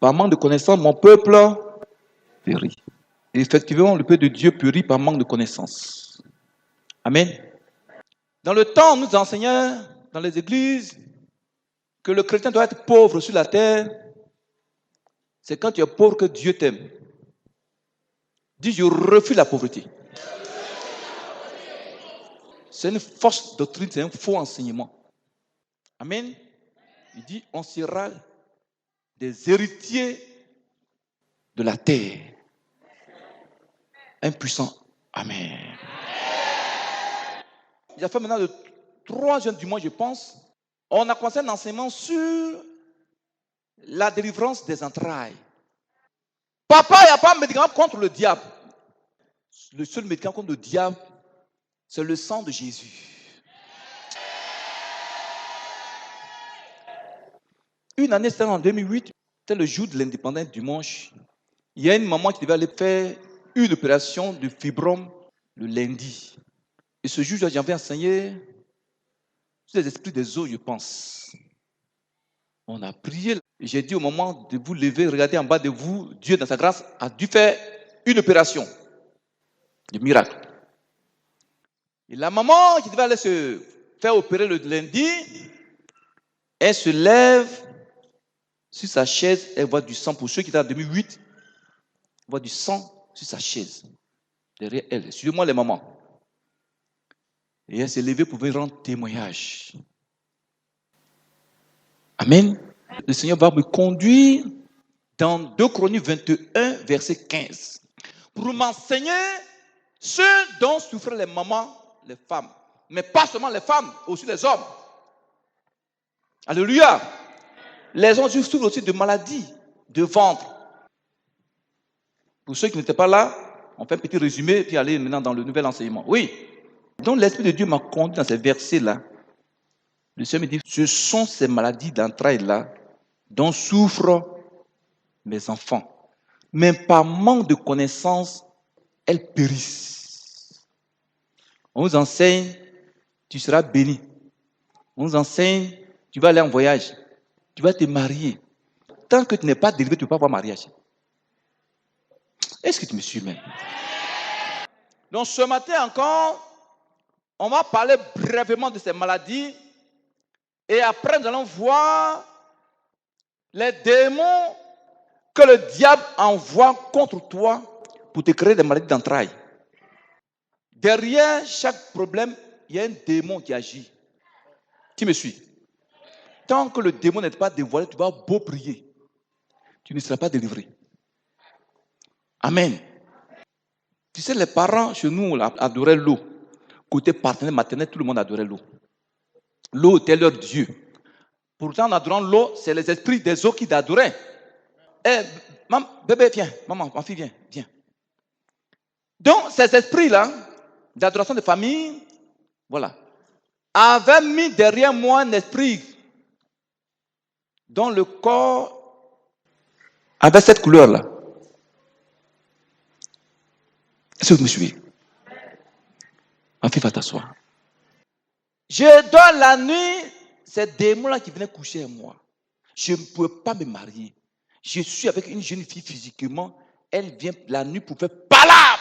Par manque de connaissance, mon peuple périt. Et effectivement, le peuple de Dieu périt par manque de connaissance. Amen. Dans le temps, nous enseignons dans les églises que le chrétien doit être pauvre sur la terre. C'est quand tu es pauvre que Dieu t'aime. Dis, je refuse la pauvreté. C'est une fausse doctrine, c'est un faux enseignement. Amen. Il dit, on sera des héritiers de la terre. Un puissant Amen. Il a fait maintenant le 3e du mois, je pense. On a commencé un enseignement sur la délivrance des entrailles. Papa, il n'y a pas de médicament contre le diable. Le seul médicament contre le diable, c'est le sang de Jésus. Une année, c'était en 2008, c'était le jour de l'indépendance, dimanche. Il y a une maman qui devait aller faire une opération de fibrome le lundi. Et ce jour, j'avais enseigné sur les esprits des eaux, je pense. On a prié. J'ai dit au moment de vous lever, regardez en bas de vous, Dieu dans sa grâce a dû faire une opération de miracle. Et la maman qui devait aller se faire opérer le lundi, elle se lève sur sa chaise, elle voit du sang. Pour ceux qui étaient en 2008, elle voit du sang sur sa chaise. Derrière elle. Suivez-moi les mamans. Et elle s'est levée pour venir rendre témoignage. Amen. Le Seigneur va me conduire dans 2 Chroniques 21, verset 15. Pour m'enseigner ce dont souffrent les mamans, les femmes. Mais pas seulement les femmes, aussi les hommes. Alléluia. Les hommes souffrent aussi de maladies de ventre. Pour ceux qui n'étaient pas là, on fait un petit résumé, puis aller maintenant dans le nouvel enseignement. Oui. Donc l'Esprit de Dieu m'a conduit dans ces versets-là. Le Seigneur me dit, ce sont ces maladies d'entrailles-là dont souffrent mes enfants. Mais par manque de connaissances, elles périssent. On vous enseigne, tu seras béni. On vous enseigne, tu vas aller en voyage. Tu vas te marier. Tant que tu n'es pas délivré, tu ne peux pas avoir mariage. Est-ce que tu me suis même? Donc ce matin encore, on va parler brièvement de ces maladies. Et après, nous allons voir les démons que le diable envoie contre toi pour te créer des maladies d'entrailles. Derrière chaque problème, il y a un démon qui agit. Tu me suis? Tant que le démon n'est pas dévoilé, tu vas beau prier. Tu ne seras pas délivré. Amen. Tu sais, les parents chez nous adoraient l'eau. Côté partenaire maternel, tout le monde adorait l'eau. L'eau était leur Dieu. Pourtant, en adorant l'eau, c'est les esprits des eaux qui l'adoraient. Bébé, viens. Maman, ma fille, viens. Donc, ces esprits-là, d'adoration de famille, voilà, avaient mis derrière moi un esprit dont le corps avait cette couleur-là. Est-ce que vous me suivez? Ma fille va t'asseoir. Je dors la nuit, ces démons-là qui venaient coucher avec moi. Je ne pouvais pas me marier. Je suis avec une jeune fille physiquement. Elle vient la nuit pour faire palabre.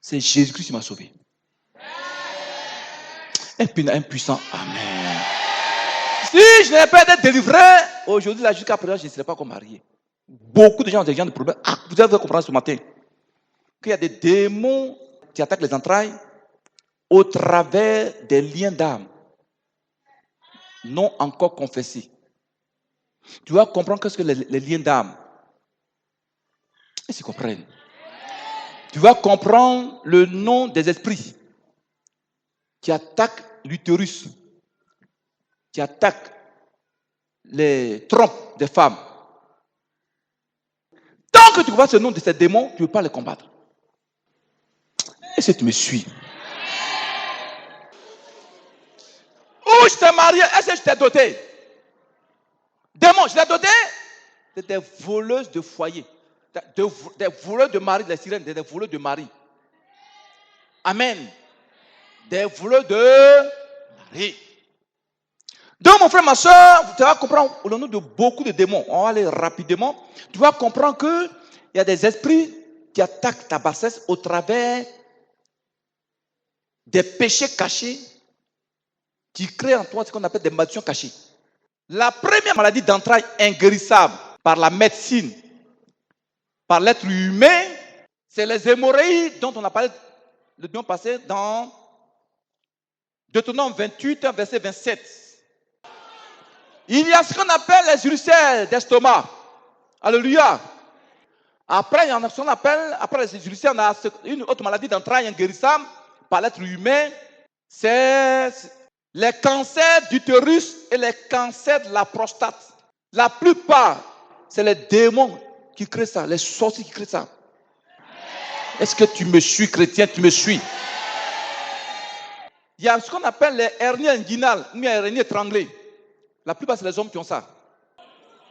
C'est Jésus-Christ qui m'a sauvé. Un puissant Amen. Si je n'avais pas été délivré, aujourd'hui, là, jusqu'à présent, je ne serais pas encore marié. Beaucoup de gens ont des gens de problèmes. Vous devez comprendre ce matin qu'il y a des démons qui attaquent les entrailles au travers des liens d'âme non encore confessés. Tu vas comprendre qu'est-ce que les liens d'âme. Est-ce qu'ils comprennent? Tu vas comprendre le nom des esprits qui attaquent l'utérus, qui attaquent les trompes des femmes. Tant que tu vois ce nom de ces démons, tu ne peux pas les combattre. Est-ce que tu me suis? Où je t'ai marié, est-ce que je t'ai doté? Démons, je t'ai doté? C'est des voleuses de foyer. Des voleurs de mari, des sirènes, des voleurs de mari. Amen. Des voleurs de mari. Donc, mon frère, ma soeur, tu vas comprendre au nom de beaucoup de démons. On va aller rapidement. Tu vas comprendre qu'il y a des esprits qui attaquent ta bassesse au travers des péchés cachés qui créent en toi ce qu'on appelle des maladies cachées. La première maladie d'entrailles inguérissable par la médecine, par l'être humain, c'est les hémorroïdes dont on a parlé le dimanche passé dans Deutéronome 28, verset 27. Il y a ce qu'on appelle les ulcères d'estomac. Alléluia. Après, il y en a ce qu'on appelle, après les ulcères, on a une autre maladie d'entrailles inguérissable par l'être humain. C'est les cancers d'utérus et les cancers de la prostate. La plupart, c'est les démons qui créent ça, les sorciers qui créent ça. Est-ce que tu me suis, chrétien, tu me suis? Il y a ce qu'on appelle les hernies inguinales, ou bien les hernies étranglées. La plupart, c'est les hommes qui ont ça.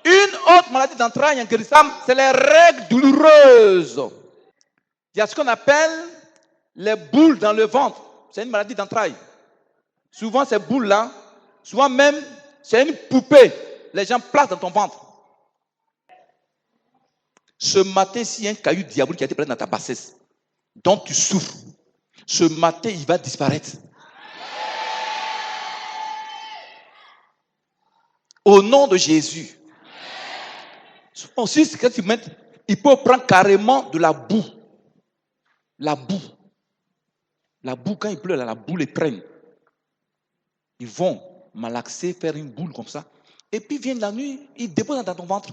Une autre maladie d'entrailles inguérissable, c'est les règles douloureuses. Il y a ce qu'on appelle les boules dans le ventre. C'est une maladie d'entrailles. Souvent, ces boules-là, souvent même, c'est une poupée. Les gens placent dans ton ventre. Ce matin, s'il y a un caillou diabolique qui a été placé dans ta bassesse, dont tu souffres, ce matin, il va disparaître. Au nom de Jésus. Aussi, quand tu mets, il peut prendre carrément de la boue. La boue. La boue, quand il pleut, la boue les prenne. Ils vont malaxer, faire une boule comme ça. Et puis viennent la nuit, ils déposent dans ton ventre.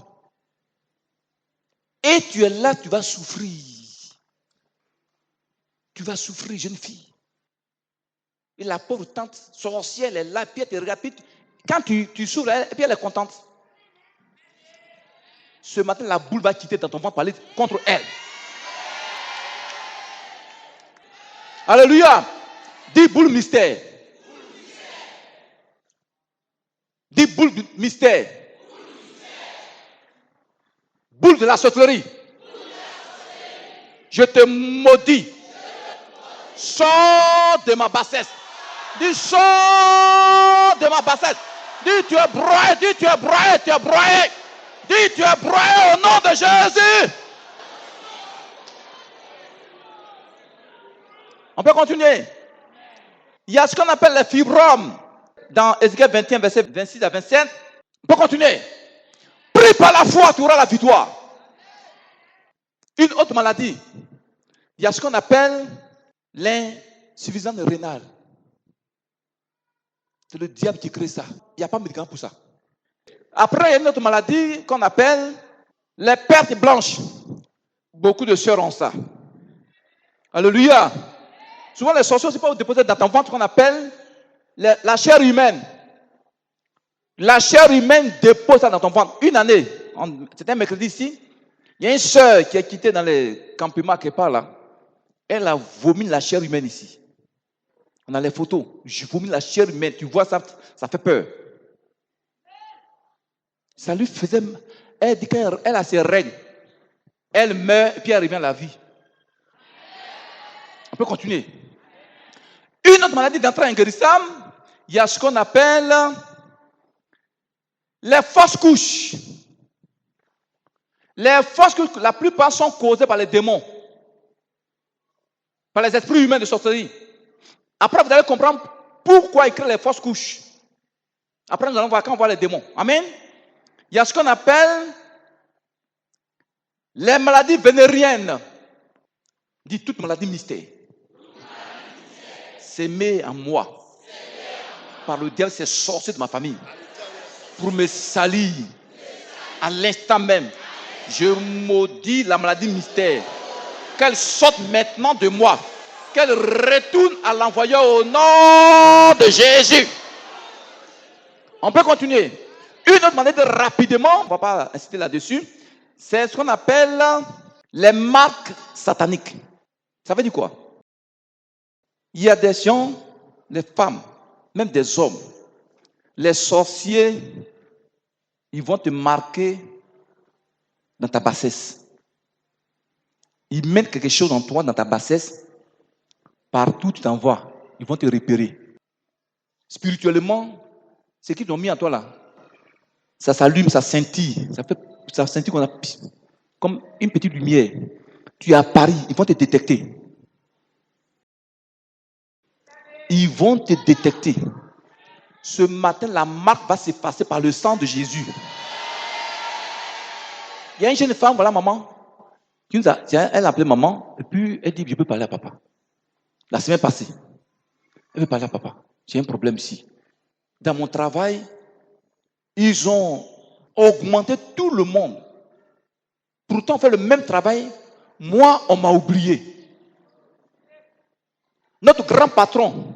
Et tu es là, tu vas souffrir. Tu vas souffrir, jeune fille. Et la pauvre tante sorcière, elle est là, puis elle te regarde. Quand tu souffres, et puis elle est contente. Ce matin, la boule va quitter dans ton ventre pour aller contre elle. Alléluia. Dis boule mystère. Dis boule mystère. Boule de la sorcellerie. Je te maudis. Sors de ma bassesse. Dis sors de ma bassesse. Dis tu es broyé. Dis tu es broyé. Tu es broyé. Dis tu es broyé au nom de Jésus. On peut continuer. Il y a ce qu'on appelle les fibromes. Dans Ézéchiel 21, verset 26 à 27. On peut continuer. Prie par la foi, tu auras la victoire. Une autre maladie. Il y a ce qu'on appelle l'insuffisance rénale. C'est le diable qui crée ça. Il n'y a pas de médicament pour ça. Après, il y a une autre maladie qu'on appelle les pertes blanches. Beaucoup de sœurs ont ça. Alléluia. Souvent, les sorciers aussi peuvent déposer dans ton ventre qu'on appelle la chair humaine. La chair humaine dépose ça dans ton ventre. Une année, c'était un mercredi ici, il y a une sœur qui est quittée dans les campements quelque part là. Elle a vomi la chair humaine ici. On a les photos. Je vomis la chair humaine. Tu vois ça, ça fait peur. Ça lui faisait... Elle dit qu'elle a ses règles. Elle meurt et puis elle revient à la vie. On peut continuer. Une autre maladie d'entrailles inguérissable, il y a ce qu'on appelle les fausses couches. Les fausses couches, la plupart sont causées par les démons, par les esprits humains de sorcellerie. Après, vous allez comprendre pourquoi ils créent les fausses couches. Après, nous allons voir quand on voit les démons. Amen. Il y a ce qu'on appelle les maladies vénériennes. Dit toute maladie mystère. S'aimer en moi. Par le diable, c'est sorcier de ma famille. Pour me salir. À l'instant même. Je maudis la maladie mystère. Qu'elle sorte maintenant de moi. Qu'elle retourne à l'envoyeur au nom de Jésus. On peut continuer. Une autre maladie rapidement, on ne va pas insister là-dessus, c'est ce qu'on appelle les marques sataniques. Ça veut dire quoi? Il y a des gens, des femmes, même des hommes, les sorciers, ils vont te marquer dans ta bassesse. Ils mettent quelque chose en toi, dans ta bassesse. Partout où tu t'envoies, ils vont te repérer. Spirituellement, Ce qu'ils ont mis en toi là, ça s'allume, ça scintille. Ça scintille qu'on a comme une petite lumière. Tu es à Paris, ils vont te détecter. Ils vont te détecter. Ce matin, la marque va s'effacer par le sang de Jésus. Il y a une jeune femme, voilà maman, elle a appelé maman, et puis elle dit, je peux parler à papa. La semaine passée, elle veut parler à papa. J'ai un problème ici. Dans mon travail, ils ont augmenté tout le monde. Pourtant, on fait le même travail. Moi, on m'a oublié. Notre grand patron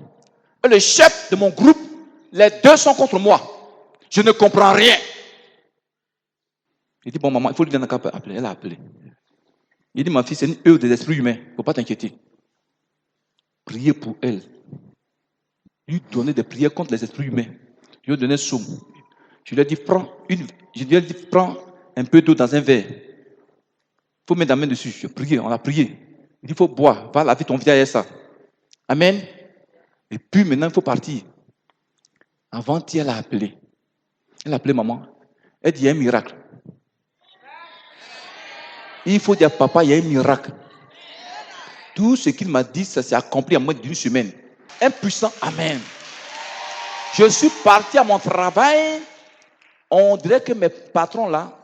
et le chef de mon groupe, les deux sont contre moi. Je ne comprends rien. Il dit, bon, maman, il faut lui donner un cap. Elle a appelé. Il dit, ma fille, c'est une œuvre des esprits humains. Il ne faut pas t'inquiéter. Priez pour elle. Lui donner des prières contre les esprits humains. Je lui ai donné un somme. Je lui ai dit, prends un peu d'eau dans un verre. Il faut mettre la main dessus. Je priais, on a prié. Il dit, il faut boire. Va laver ton visage avec ça. Amen. Et puis maintenant, il faut partir. Avant-hier, elle a appelé. Elle a appelé maman. Elle dit, il y a un miracle. Il faut dire, papa, il y a un miracle. Tout ce qu'il m'a dit, ça s'est accompli en moins d'une semaine. Un puissant amen. Je suis parti à mon travail. On dirait que mes patrons là,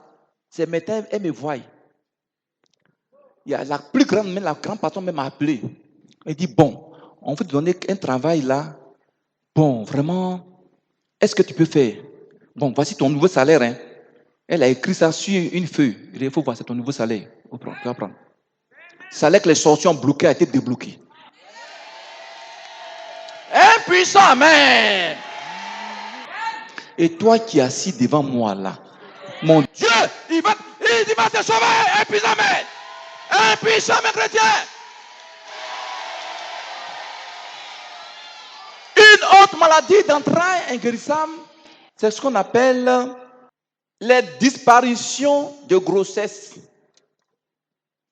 ces matins, elles me voient. Il y a la plus grande, même la grande patron m'a appelé. Elle dit, bon, on veut te donner un travail là. Bon, vraiment, est-ce que tu peux faire? Bon, voici ton nouveau salaire. Hein. Elle a écrit ça sur une feuille. Il faut voir, c'est ton nouveau salaire. Tu vas prendre. Le salaire que les sorties ont bloqué a été débloqué. Un puissant amen. Et toi qui es assis devant moi là, mon Dieu, il va te sauver. Un puissant amen. Un puissant amen chrétien. Une autre maladie d'entrailles inguérissable, c'est ce qu'on appelle les disparitions de grossesse.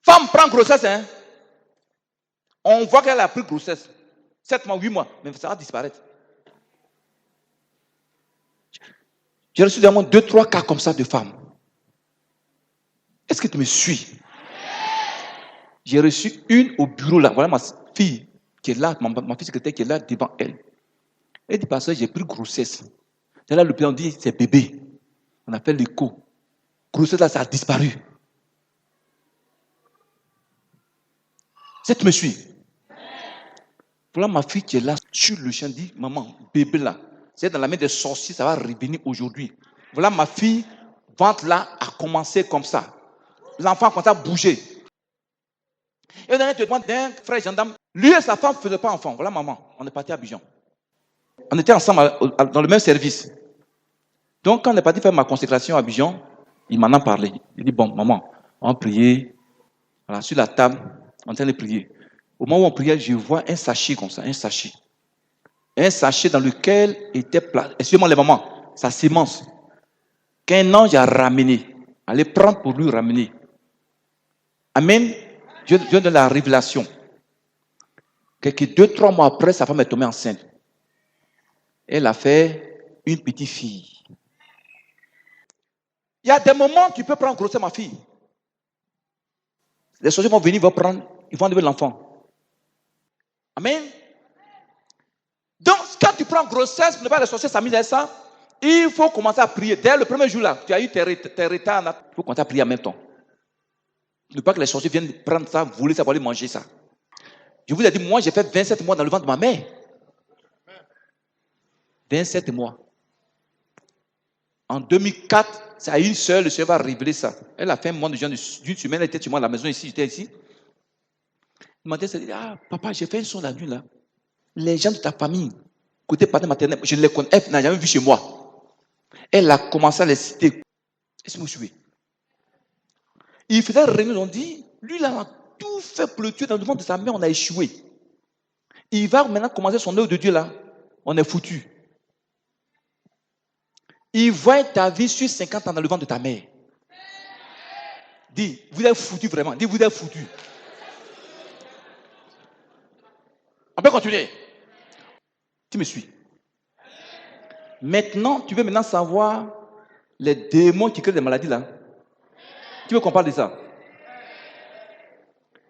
Femme prend grossesse, hein? On voit qu'elle a pris grossesse. 7 mois, 8 mois, mais ça va disparaître. J'ai reçu dans 2-3 cas comme ça de femmes. Est-ce que tu me suis? J'ai reçu une au bureau là. Voilà ma fille qui est là, ma fille secrétaire qui est là devant elle. Elle dit, pasteur, j'ai pris grossesse. Et là, l'hôpital dit, c'est bébé. On appelle l'écho. Grossesse là, ça a disparu. Est-ce que tu me suis? Voilà ma fille qui est là sur le champ, dit, maman, bébé là, c'est dans la main des sorciers, ça va revenir aujourd'hui. Voilà ma fille, ventre là, a commencé comme ça. L'enfant a commencé à bouger. Et on te demande d'un frère gendarme, lui et sa femme ne faisaient pas enfant. Voilà maman, on est parti à Abidjan. On était ensemble dans le même service. Donc quand on est parti faire ma consécration à Abidjan, il m'en a parlé. Il dit, bon maman, on va prier. Voilà, sur la table, on est en train de prier. Au moment où on priait, je vois un sachet comme ça, un sachet. Un sachet dans lequel était placé, excusez-moi les mamans, sa sémence, qu'un ange a ramené. Allez prendre pour lui ramener. Amen. Dieu donne la révélation. Quelques 2-3 mois après, sa femme est tombée enceinte. Elle a fait une petite fille. Il y a des moments où tu peux prendre grossesse, ma fille. Les sorciers vont venir, ils vont enlever l'enfant. Amen. Donc, quand tu prends grossesse, ne pas les sorciers s'amusent à ça, il faut commencer à prier. Dès le premier jour là, tu as eu tes retards là, il faut commencer à prier en même temps. Ne pas que les sorciers viennent prendre ça, voler ça, pour aller manger ça. Je vous ai dit, moi j'ai fait 27 mois dans le ventre de ma mère. 27 mois. En 2004, c'est à une seule, le Seigneur va révéler ça. Elle a fait un mois de jeûne d'une semaine, elle était chez moi à la maison ici, j'étais ici. Il m'a dit, ah papa, j'ai fait un son la nuit là. Les gens de ta famille, côté paternel maternel, je ne les connais, elle n'a jamais vu chez moi. Elle a commencé à les citer. Est-ce que vous suivez? Il faisait réunion, on dit, lui là, on a tout fait pour le tuer dans le ventre de sa mère, on a échoué. Il va maintenant commencer son œuvre de Dieu là, on est foutu. Il voit ta vie sur 50 ans dans le ventre de ta mère. Dis, vous êtes foutu vraiment. Dis, vous êtes foutu. On peut continuer. Tu me suis. Maintenant, tu veux maintenant savoir les démons qui créent des maladies là. Tu veux qu'on parle de ça?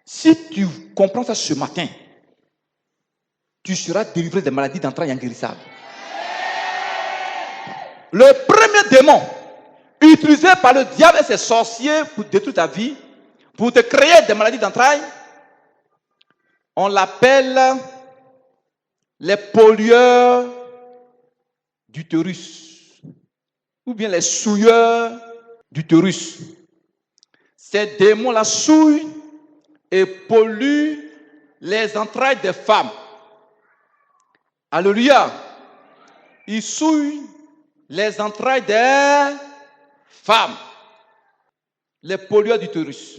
Si tu comprends ça ce matin, tu seras délivré des maladies d'entrailles inguérissables. Le premier démon utilisé par le diable et ses sorciers pour détruire ta vie, pour te créer des maladies d'entrailles, on l'appelle les pollueurs d'utérus ou bien les souilleurs d'utérus. Ces démons-là souillent et polluent les entrailles des femmes. Alléluia. Ils souillent les entrailles des femmes. Les pollueurs d'utérus.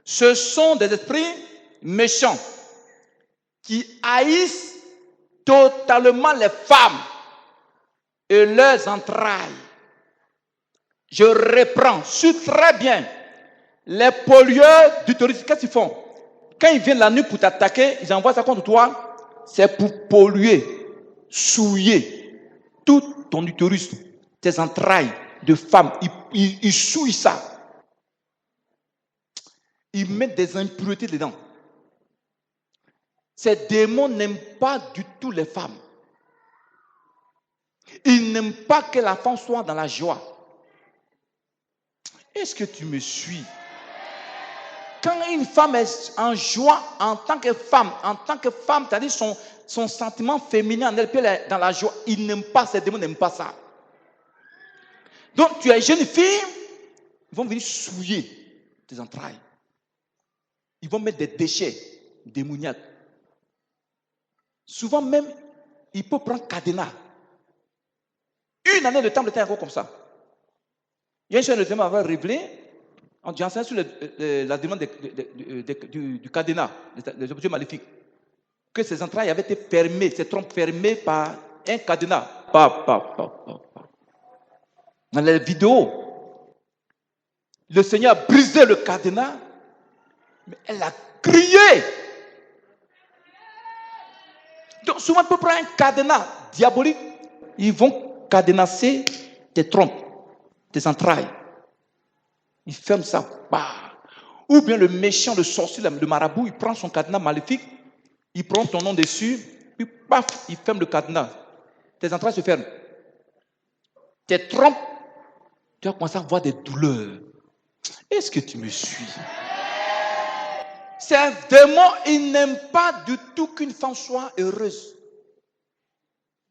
Ce sont des esprits méchants qui haïssent totalement les femmes et leurs entrailles. Je reprends, suis très bien. Les pollueurs d'utérus, qu'est-ce qu'ils font? Quand ils viennent la nuit pour t'attaquer, ils envoient ça contre toi. C'est pour polluer, souiller tout ton utérus, tes entrailles de femme. Ils souillent ça. Ils mettent des impuretés dedans. Ces démons n'aiment pas du tout les femmes. Ils n'aiment pas que la femme soit dans la joie. Est-ce que tu me suis? Quand une femme est en joie en tant que femme, c'est-à-dire son sentiment féminin en elle, puis elle est dans la joie, ils n'aiment pas, ces démons n'aiment pas ça. Donc tu es jeune fille, ils vont venir souiller tes entrailles. Ils vont mettre des déchets démoniaques. Souvent même, il peut prendre cadenas. Une année de temps, le temps est encore comme ça. Il y a une chose que le démon avait révélé. On dit enseigne sur la demande du cadenas, des objets maléfiques. Que ses entrailles avaient été fermées, ses trompes fermées par un cadenas. Dans les vidéos, le Seigneur a brisé le cadenas, mais elle a crié. Donc souvent, on peut prendre un cadenas diabolique, ils vont cadenasser tes trompes, tes entrailles. Ils ferment ça. Ou bien le méchant, le sorcier, le marabout, il prend son cadenas maléfique, il prend ton nom dessus, puis paf, il ferme le cadenas. Tes entrailles se ferment. Tes trompes, tu vas commencer à avoir des douleurs. Est-ce que tu me suis? Ces démons, ils n'aiment pas du tout qu'une femme soit heureuse.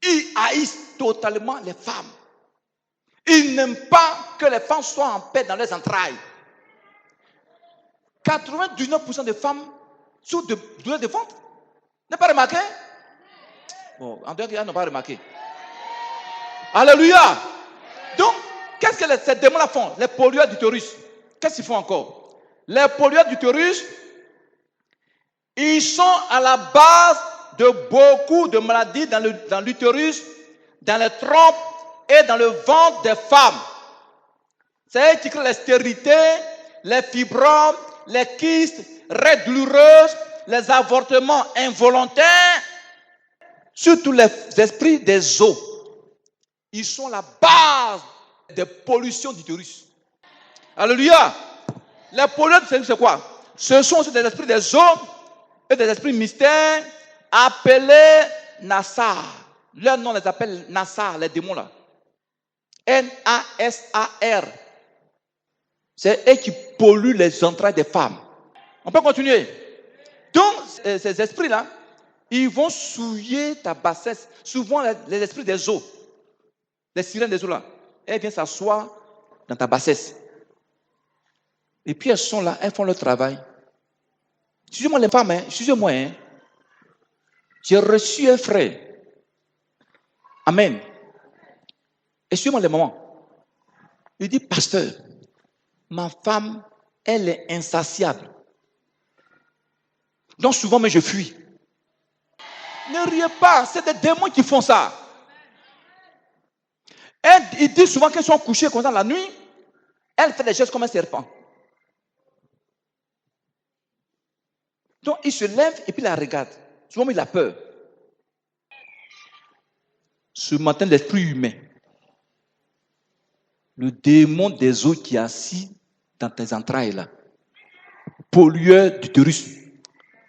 Ils haïssent totalement les femmes. Ils n'aiment pas que les femmes soient en paix dans leurs entrailles. 99% des femmes souffrent de douleurs de ventre. Vous n'avez pas remarqué? Bon, en dehors, ils n'ont pas remarqué. Alléluia! Donc, qu'est-ce que ces démons-là font? Les pollueurs d'utérus. Qu'est-ce qu'ils font encore? Les pollueurs d'utérus, ils sont à la base de beaucoup de maladies dans l'utérus, dans les trompes et dans le ventre des femmes. C'est eux qui créent la stérilité, les fibromes, les kystes, raies douloureuses, les avortements involontaires, surtout les esprits des os. Ils sont la base des pollutions d'utérus. Alléluia! Les pollueurs d'utérus, c'est quoi? Ce sont aussi des esprits des os et des esprits mystères appelés Nassar. Leur nom les appelle Nassar, les démons là. N-A-S-A-R. C'est eux qui polluent les entrailles des femmes. On peut continuer. Donc, ces esprits-là, ils vont souiller ta bassesse. Souvent, les esprits des eaux, les sirènes des eaux là, elles viennent s'asseoir dans ta bassesse. Et puis elles sont là, elles font leur travail. Excusez-moi les femmes, excusez-moi. J'ai reçu un frère. Amen. Excusez-moi les mamans. Il dit, pasteur, ma femme, elle est insatiable. Donc souvent, mais je fuis. Ne riez pas, c'est des démons qui font ça. Ils disent souvent qu'elles sont couchées comme ça la nuit, elle fait des gestes comme un serpent. Donc il se lève et puis il la regarde. Souvent, il a peur. ce matin, l'esprit humain, le démon des eaux qui est assis dans tes entrailles là, pollueur d'utérus,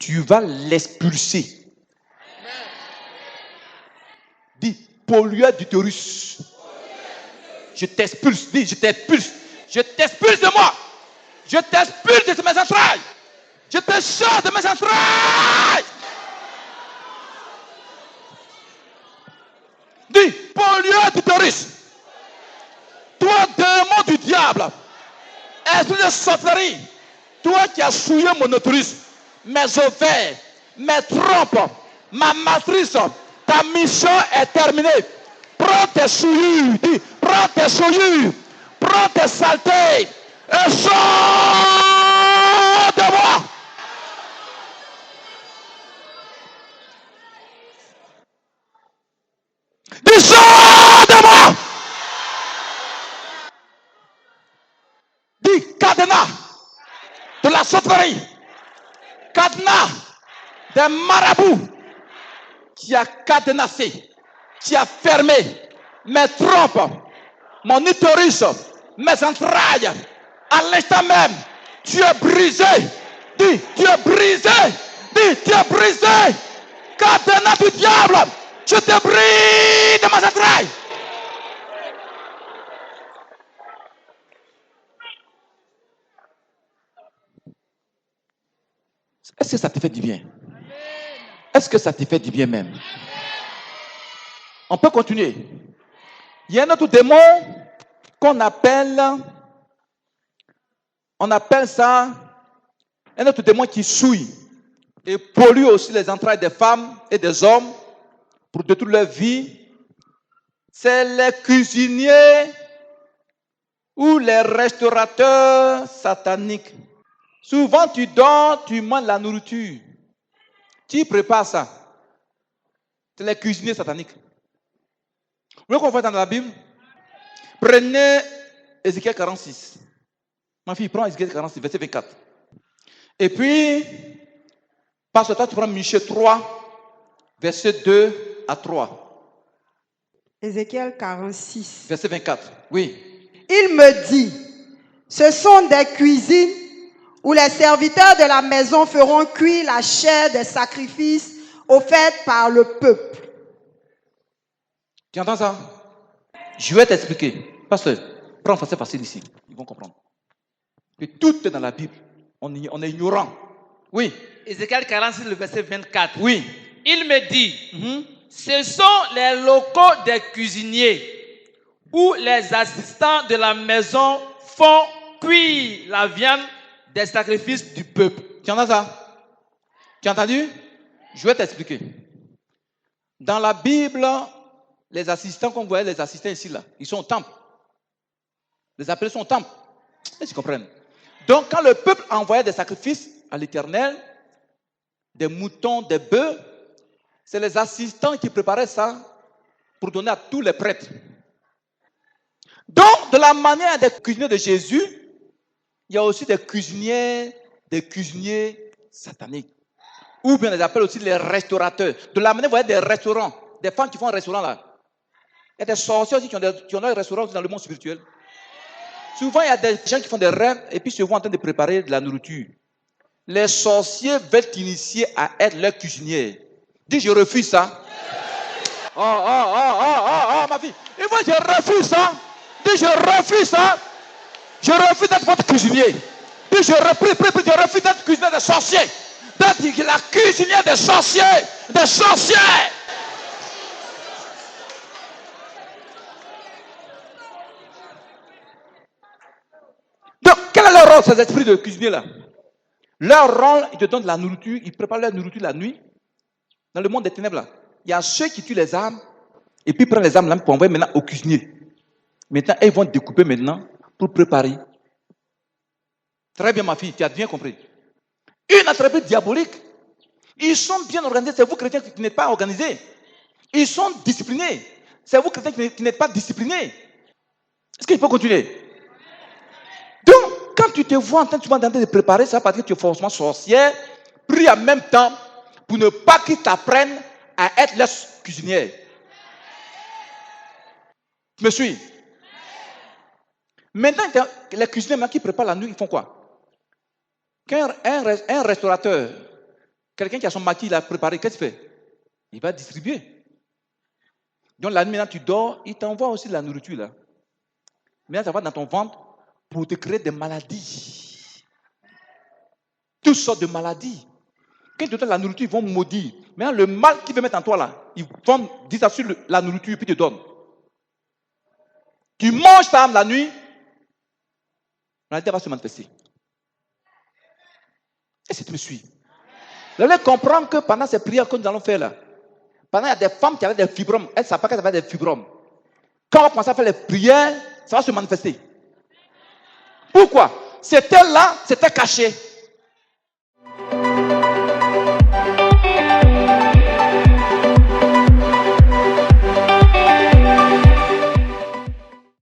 tu vas l'expulser. Dis, pollueur d'utérus. Je t'expulse, dis, je t'expulse. Je t'expulse de moi. Je t'expulse de mes entrailles. Je te sors de mes entrailles. Dis, pollueur d'utérus. Toi, démon du diable, esprit de sorcellerie, toi qui as souillé mon utérus, mes ovaires, mes trompes, ma matrice, ta mission est terminée. Prends tes souillures, dis, prends tes souillures, prends tes saletés et sors de moi. Dis, sors de moi. Dis, cadenas de la sorcellerie, cadenas des marabouts qui a cadenassé, qui a fermé mes trompes, mon utérus, mes entrailles. À l'instant même, tu es brisé. Dis, tu es brisé. Dis, tu es brisé. Cadenas du diable, je te brise de mes entrailles. Est-ce que ça te fait du bien? Est-ce que ça te fait du bien même? On peut continuer. Il y a un autre démon qu'on appelle ça un autre démon qui souille et pollue aussi les entrailles des femmes et des hommes pour détruire leur vie. C'est les cuisiniers ou les restaurateurs sataniques. Souvent tu dors, tu manges la nourriture. Qui prépare ça? C'est les cuisiniers sataniques. Vous voulez qu'on voit dans la Bible? Prenez Ézéchiel 46. Ma fille, prends Ézéchiel 46, verset 24. Et puis, parce que toi, tu prends Michée 3, verset 2 à 3. Ézéchiel 46. Verset 24, oui. Il me dit, ce sont des cuisines où les serviteurs de la maison feront cuire la chair des sacrifices offerts par le peuple. Tu entends ça? Je vais t'expliquer. Pasteur, prends français facile ici. Ils vont comprendre. Que tout est dans la Bible. On est ignorant. Oui. Ézéchiel 46, le verset 24. Oui. Il me dit, ce sont les locaux des cuisiniers où les assistants de la maison font cuire la viande des sacrifices du peuple. Tu entends ça? Tu as entendu? Je vais t'expliquer. Dans la Bible, les assistants, comme vous voyez, les assistants ici, là, ils sont au temple. Les appelés sont au temple. Est-ce que vous comprenez? Donc, quand le peuple envoyait des sacrifices à l'Éternel, des moutons, des bœufs, c'est les assistants qui préparaient ça pour donner à tous les prêtres. Donc, de la manière des cuisiniers de Jésus, il y a aussi des cuisiniers sataniques. Ou bien on les appelle aussi les restaurateurs. De la manière, vous voyez, des restaurants, des femmes qui font un restaurant là. Il y a des sorciers aussi qui ont des restaurants dans le monde spirituel. Souvent, il y a des gens qui font des rêves et puis se voient en train de préparer de la nourriture. Les sorciers veulent t'initier à être leur cuisinier. Dis, je refuse ça. Ma fille. Il faut que je refuse ça. Dis, je refuse ça. Je refuse d'être votre cuisinier. Dis, je refuse d'être cuisinier des sorciers. D'être la cuisinière des sorciers. Des sorciers. Donc, quel est leur rôle, ces esprits de cuisiniers-là? Leur rôle, ils te donnent de la nourriture, ils préparent leur nourriture la nuit. Dans le monde des ténèbres, là, il y a ceux qui tuent les âmes, et puis prennent les âmes là pour envoyer maintenant aux cuisiniers. Maintenant, ils vont découper maintenant pour préparer. Très bien, ma fille, tu as bien compris. Une entreprise diabolique, ils sont bien organisés. C'est vous, chrétiens, qui n'êtes pas organisés. Ils sont disciplinés. C'est vous, chrétiens, qui n'êtes pas disciplinés. Est-ce qu'il faut continuer? Donc, quand tu te vois en train de préparer ça, parce que tu es forcément sorcière, prie en même temps pour ne pas qu'ils t'apprennent à être leur cuisinière. Tu me suis? Maintenant, les cuisiniers qui préparent la nuit, ils font quoi? Quand un restaurateur, quelqu'un qui a son maquis, il a préparé, qu'est-ce qu'il fait? Il va distribuer. Donc la nuit, maintenant, tu dors, il t'envoie aussi de la nourriture là. Maintenant, ça va dans ton ventre pour te créer des maladies. Toutes sortes de maladies. Quand tu te donnes la nourriture, ils vont maudire. Maintenant, le mal qu'ils veulent mettre en toi là, ils vont dire ça sur la nourriture puis te donnent. Tu manges ta âme la nuit, la maladie va se manifester. Et si tu me suis, vous allez comprendre que pendant ces prières que nous allons faire là, pendant il y a des femmes qui avaient des fibromes, elles ne savent pas qu'elles avaient des fibromes. Quand on va commencer à faire les prières, ça va se manifester. Pourquoi? C'était là, c'était caché.